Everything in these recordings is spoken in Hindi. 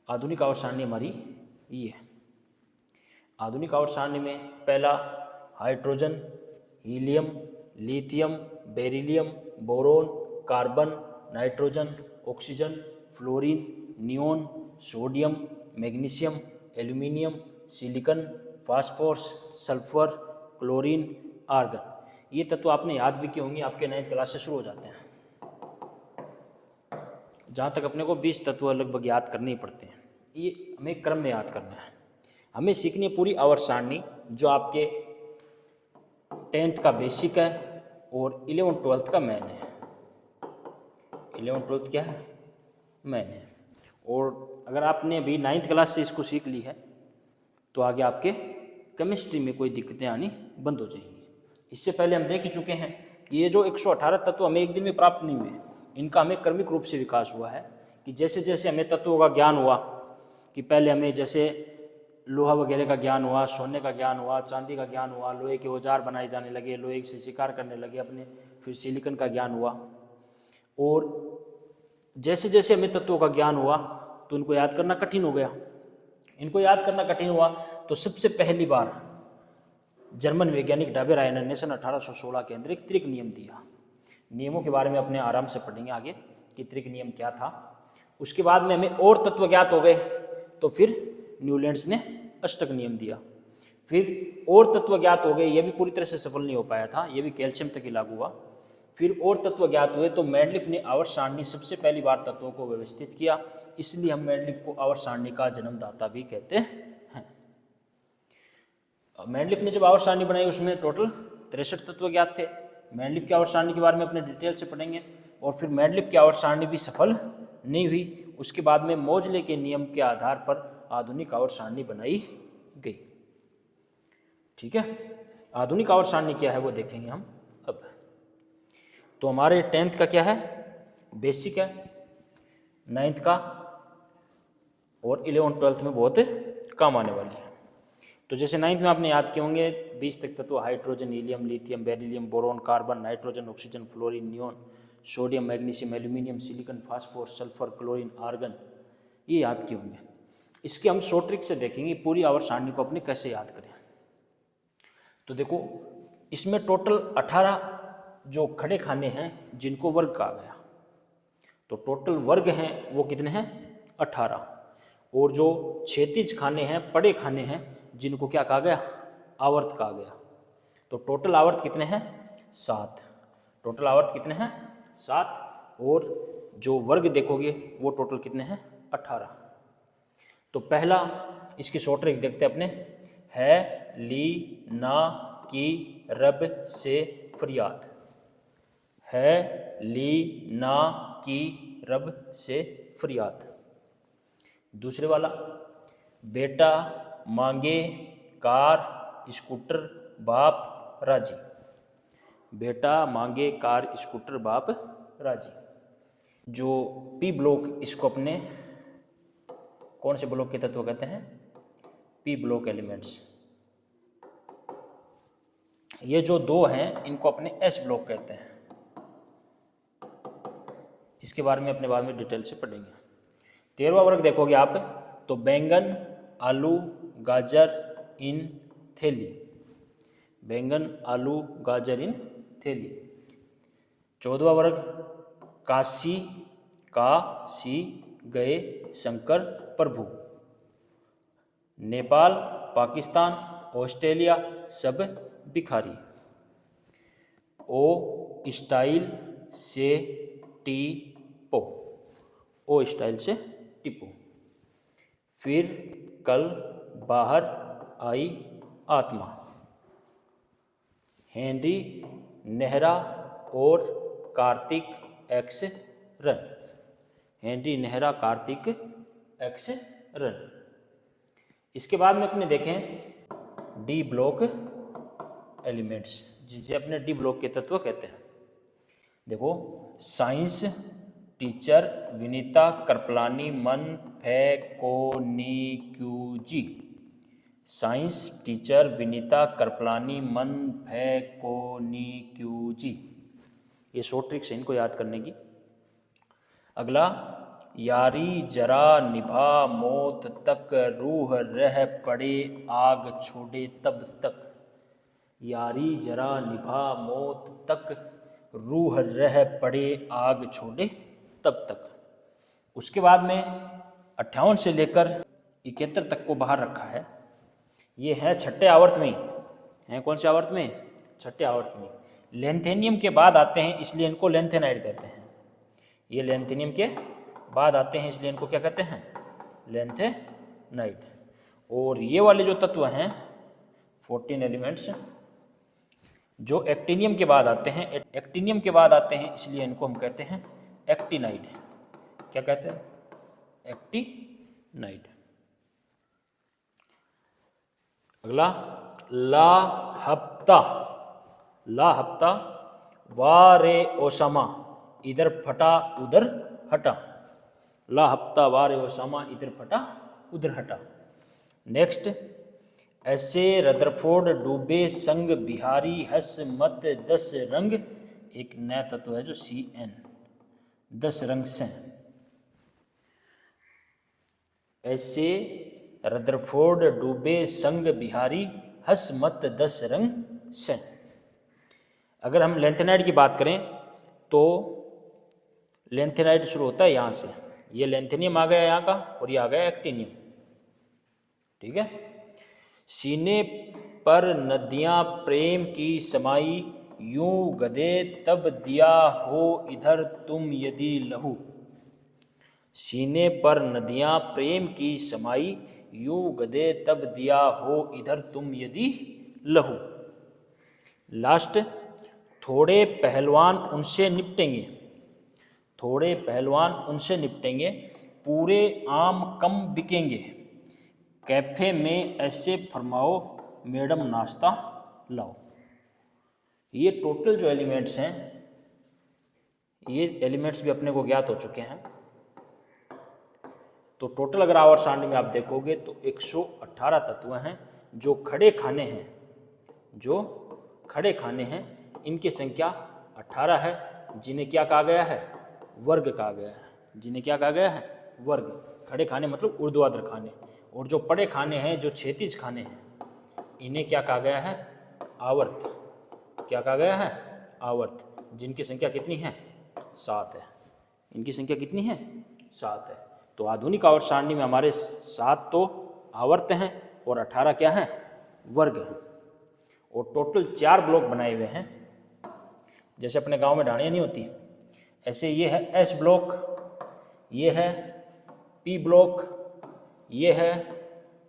आधुनिक आवर्त सारणी हमारी ये है। आधुनिक आवर्त सारणी में पहला hydrogen, helium, lithium, beryllium, boron, carbon, nitrogen, oxygen, fluorine, neon, sodium, magnesium, aluminium, silicon, phosphorus, sulphur, chlorine, argon. ये तत्व आपने याद भी किए होंगे, आपके 9th क्लास से शुरू हो जाते हैं। जहाँ तक अपने को 20 तत्व लगभग याद करने ही पड़ते हैं। ये हमें क्रम में याद करना है। हमें सीखनी है पूरी आवर्त सारणी जो आपके 10th का बेसिक है और 11th 12th का मैन है। 11th 12th क्या है? मैन है। और अगर आपने अभी 9th क्लास से इसको सीख ली है तो आगे आपके केमिस्ट्री में कोई दिक्कतें आनी बंद हो जाएंगी। इससे पहले हम देख ही चुके हैं कि ये जो 118 तत्व हमें एक दिन में प्राप्त नहीं हुए, इनका हमें क्रमिक रूप से विकास हुआ है कि जैसे जैसे हमें तत्वों का ज्ञान हुआ कि पहले हमें जैसे लोहा वगैरह का ज्ञान हुआ, सोने का ज्ञान हुआ, चांदी का ज्ञान हुआ, लोहे के औजार बनाए जाने लगे, लोहे से शिकार करने लगे अपने, फिर सिलिकॉन का ज्ञान हुआ। और जैसे जैसे हमें तत्वों का ज्ञान हुआ तो उनको याद करना कठिन हो गया। इनको याद करना कठिन हुआ तो सबसे पहली बार जर्मन वैज्ञानिक डाबेरायनर ने सन 1816 के अंदर एक त्रिक नियम दिया। नियमों के बारे में अपने आराम से पढ़ेंगे आगे कि त्रिक नियम क्या था। उसके बाद में हमें और तत्व ज्ञात हो गए तो फिर न्यूलैंड्स ने अष्टक नियम दिया। फिर और तत्व ज्ञात हो गए, ये भी पूरी तरह से सफल नहीं हो पाया था, ये भी कैल्शियम तक ही लागू हुआ। फिर और तत्व ज्ञात हुए तो मेंडलिफ ने आवर्त सारणी सबसे पहली बार तत्वों को व्यवस्थित किया, इसलिए हम मेंडलिफ को आवर्त सारणी का जन्मदाता भी कहते हैं। मेंडलिफ ने जब आवर्त सारणी बनाई उसमें टोटल 63 तत्व ज्ञात थे। मेंडलिफ की आवर्त सारणी के बारे में अपने डिटेल से पढ़ेंगे। और फिर मेंडलिफ की आवर्त सारणी भी सफल नहीं हुई, उसके बाद में मोजले के नियम के आधार पर आधुनिक आवर्त सारणी बनाई गई। ठीक है, आधुनिक आवर्त सारणी क्या है वो देखेंगे हम अब। तो हमारे 10th का क्या है? बेसिक है, 9th का और 11th 12th में बहुत काम आने वाली है। तो जैसे 9th में आपने याद किए होंगे 20 तक तत्व hydrogen, helium, lithium, beryllium, boron, carbon, nitrogen, oxygen, fluorine, neon, sodium, magnesium, aluminium, silicon, phosphorus, sulphur, chlorine, argon, ये याद किए होंगे। इसके हम शॉर्ट ट्रिक से देखेंगे पूरी आवर्त सारणी को अपने कैसे याद करें। तो देखो इसमें टोटल 18 जो खड़े खाने हैं जिनको वर्ग कहा गया, तो टोटल वर्ग हैं वो कितने हैं? 18। और जो क्षैतिज खाने हैं, पड़े खाने हैं, जिनको क्या कहा गया? आवर्त कहा गया। तो टोटल आवर्त कितने हैं? 7। टोटल आवर्त कितने हैं? 7। और जो वर्ग देखोगे वो टोटल कितने हैं? 18। तो पहला इसकी शॉर्ट ट्रिक देखते हैं अपने। है ली ना की रब से फरियाद। है ली ना की रब से फरियाद। दूसरे वाला, बेटा मांगे कार स्कूटर बाप राजी। बेटा मांगे कार स्कूटर बाप राजी। जो पी ब्लॉक, इसको अपने कौन से ब्लॉक के तत्व कहते हैं? P block elements. ये जो दो हैं इनको अपने एस ब्लॉक कहते हैं। इसके बारे में अपने बाद में डिटेल से पढ़ेंगे। 13वां वर्ग देखोगे आप तो बैंगन, आलू, गाजर इन थैली। बैंगन, आलू, गाजर इन थैली। 14वां वर्ग काशी काशी गए शंकर प्रभु। नेपाल, पाकिस्तान, ऑस्ट्रेलिया सब भिखारी। ओ स्टाइल से टीपो। ओ स्टाइल से टिपो। फिर कल बाहर आई आत्मा। हेनरी नेहरा और Kartik x run. Henry Nehra, Kartik x run. इसके बाद में अपने देखें डी ब्लॉक एलिमेंट्स, जिसे अपने डी ब्लॉक के तत्व कहते हैं। देखो साइंस टीचर विनीता कृपलानी मन फैकोनिक्यूजी। साइंस टीचर विनीता कृपलानी मन फैकोनिक्यूजी। ये शॉर्ट ट्रिक्स है इनको याद करने की। अगला यारी जरा निभा मौत तक, रूह रह पड़े आग छोड़े तब तक। यारी जरा निभा मौत तक, रूह रह पड़े आग छोड़े तब तक। उसके बाद में 58 से लेकर 71 तक को बाहर रखा है। ये है छठे आवर्त में, हैं कौन से आवर्त में? छठे आवर्त में। लेंथेनियम के बाद आते हैं इसलिए इनको लेंथेनाइड कहते हैं। ये लेंथेनियम के बाद आते हैं इसलिए इनको क्या कहते हैं? लेंथेनाइड। और ये वाले जो तत्व हैं 14 एलिमेंट्स जो एक्टिनियम के बाद आते हैं, एक्टिनियम के बाद आते हैं इसलिए इनको हम कहते हैं एक्टिनाइड। क्या कहते हैं? एक्टिनाइड। अगला ला हफ्ता। ला हफ्ता वारे ओसामा, इधर फटा उधर हटा। ला हफ्ता वारे ओसामा, इधर फटा उधर हटा। नेक्स्ट, ऐसे रदरफोर्ड डूबे संग बिहारी हस मत 10 रंग। एक नया तत्व है जो CN, 10 रंग से। ऐसे रदरफोर्ड डूबे संग बिहारी हस मत 10 रंग से। अगर हम लेंथेनाइड की बात करें तो लेंथेनाइड शुरू होता है यहाँ से। ये लेंथेनियम आ गया यहाँ का और ये आ गया एक्टिनियम। ठीक है। सीने पर नदियाँ प्रेम की समाई, यूं गदे तब दिया हो इधर तुम यदि लहू। सीने पर नदियाँ प्रेम की समाई, यूं गदे तब दिया हो इधर तुम यदि लहू। लास्ट, थोड़े पहलवान उनसे निपटेंगे। थोड़े पहलवान उनसे निपटेंगे, पूरे आम कम बिकेंगे। कैफे में ऐसे फरमाओ, मैडम नाश्ता लाओ। ये टोटल जो एलिमेंट्स हैं, ये एलिमेंट्स भी अपने को ज्ञात हो चुके हैं। तो टोटल अगर आवर्त सारणी में आप देखोगे तो 118 तत्व हैं जो खड़े खाने हैं। जो खड़े खाने हैं इनकी संख्या 18 है, जिन्हें क्या कहा गया है? वर्ग कहा गया है। जिन्हें क्या कहा गया है? वर्ग। खड़े खाने मतलब ऊर्ध्वाधर खाने। और जो पड़े खाने हैं, जो क्षैतिज खाने हैं, इन्हें क्या कहा गया है? आवर्त। क्या कहा गया है? आवर्त। जिनकी संख्या कितनी है? 7 है। इनकी संख्या कितनी है? 7 है। तो आधुनिक आवर्त सारणी में हमारे 7 तो आवर्त हैं और 18 क्या हैं? वर्ग हैं। और टोटल 4 ब्लॉक बनाए हुए हैं। जैसे अपने गांव में ढाणियाँ नहीं होती, ऐसे ये है S ब्लॉक, ये है P ब्लॉक, ये है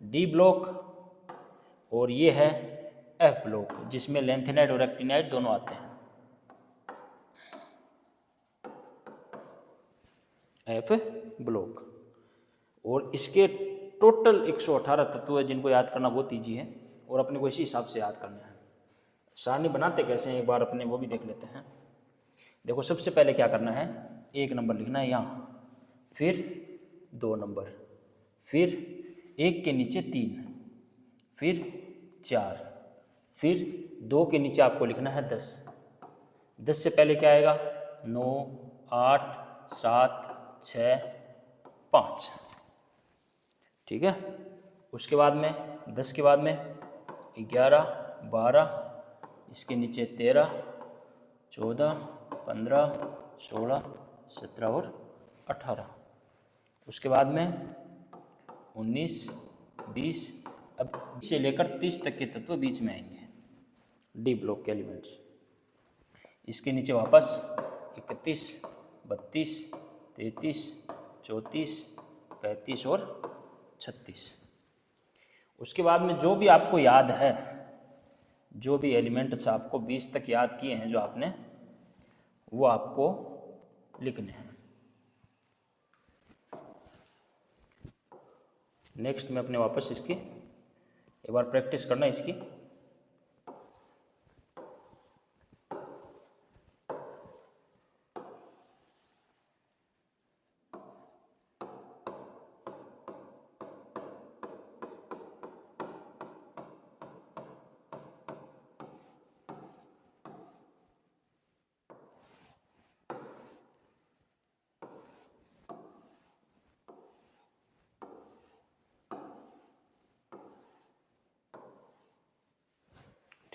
D ब्लॉक और ये है F ब्लॉक, जिसमें लेंथेनाइड और एक्टिनाइड दोनों आते हैं। F block. और इसके टोटल 118 तत्व है जिनको याद करना बहुत ईजी है और अपने को इसी हिसाब से याद करना है। सारणी बनाते कैसे हैं एक बार अपने वो भी देख लेते हैं। देखो, सबसे पहले क्या करना है? 1 नंबर लिखना है यहाँ, फिर 2 नंबर, फिर 1 के नीचे 3, फिर 4, फिर 2 के नीचे आपको लिखना है 10। 10 से पहले क्या आएगा? 9, 8, 7, 6, 5। ठीक है। उसके बाद में 10 के बाद में 11, 12, इसके नीचे 13, 14, 15, 16, 17 और 18। उसके बाद में 19, 20, अब से लेकर 30 तक के तत्व बीच में आएंगे, डी ब्लॉक के एलिमेंट्स। इसके नीचे वापस 31, 32, 33, 34, 35 और 36। उसके बाद में जो भी आपको याद है, जो भी एलिमेंट्स आपको 20 तक याद किए हैं जो आपने, वो आपको लिखने हैं। नेक्स्ट में अपने वापस इसकी एक बार प्रैक्टिस करना इसकी।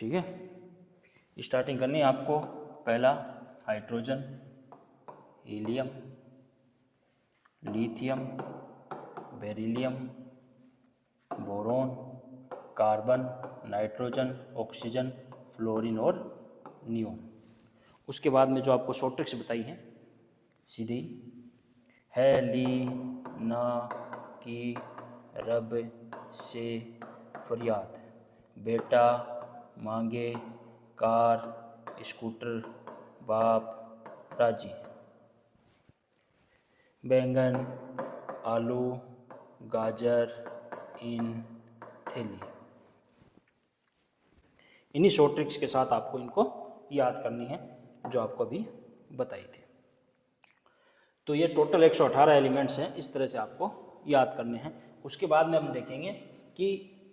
ठीक है, स्टार्टिंग करनी है आपको। पहला hydrogen, helium, lithium, beryllium, boron, carbon, nitrogen, oxygen, fluorine और नियोन। उसके बाद में जो आपको शॉर्ट ट्रिक्स बताई हैं सीधी है, ली ना की रब से फरियाद, बेटा मांगे कार स्कूटर बाप राजी, बैंगन आलू गाजर इन थैली। इन्हीं शॉर्ट ट्रिक्स के साथ आपको इनको याद करनी है जो आपको अभी बताई थी। तो ये टोटल 118 एलिमेंट्स हैं, इस तरह से आपको याद करने हैं। उसके बाद में हम देखेंगे कि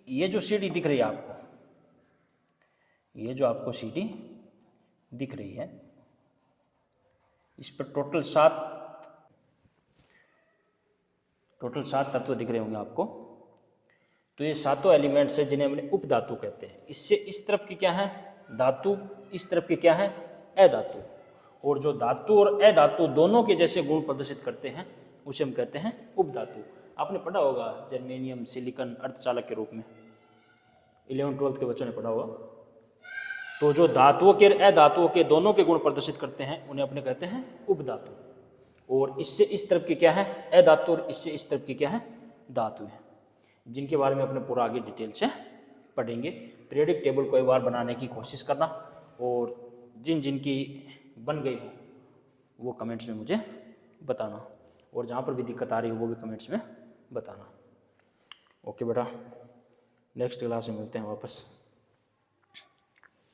ये जो सीढ़ी दिख रही है आपको, ये जो आपको सीढ़ी दिख रही है, इस पर टोटल सात तत्व दिख रहे होंगे आपको। तो ये सातों एलिमेंट्स है जिन्हें हमने उपधातु कहते हैं। इससे इस तरफ की क्या है धातु, इस तरफ की क्या है अधातु। और जो धातु और अधातु दोनों के जैसे गुण प्रदर्शित करते हैं उसे हम कहते हैं उपधातु। आपने पढ़ा होगा जर्मेनियम सिलिकॉन अर्धचालक के रूप में, 11th-12th के बच्चों ने पढ़ा होगा। तो जो धातुओं के अधातुओं के दोनों के गुण प्रदर्शित करते हैं उन्हें अपने कहते हैं उपधातु। और इससे इस तरफ की क्या है अधातु और इससे इस तरफ की क्या है धातु है, जिनके बारे में अपने पूरा आगे डिटेल से पढ़ेंगे। पीरियोडिक टेबल को एक बार बनाने की कोशिश करना, और जिन जिन की बन गई हो वो कमेंट्स में मुझे बताना, और जहाँ पर भी दिक्कत आ रही हो वो भी कमेंट्स में बताना। ओके बेटा, नेक्स्ट क्लास में मिलते हैं वापस।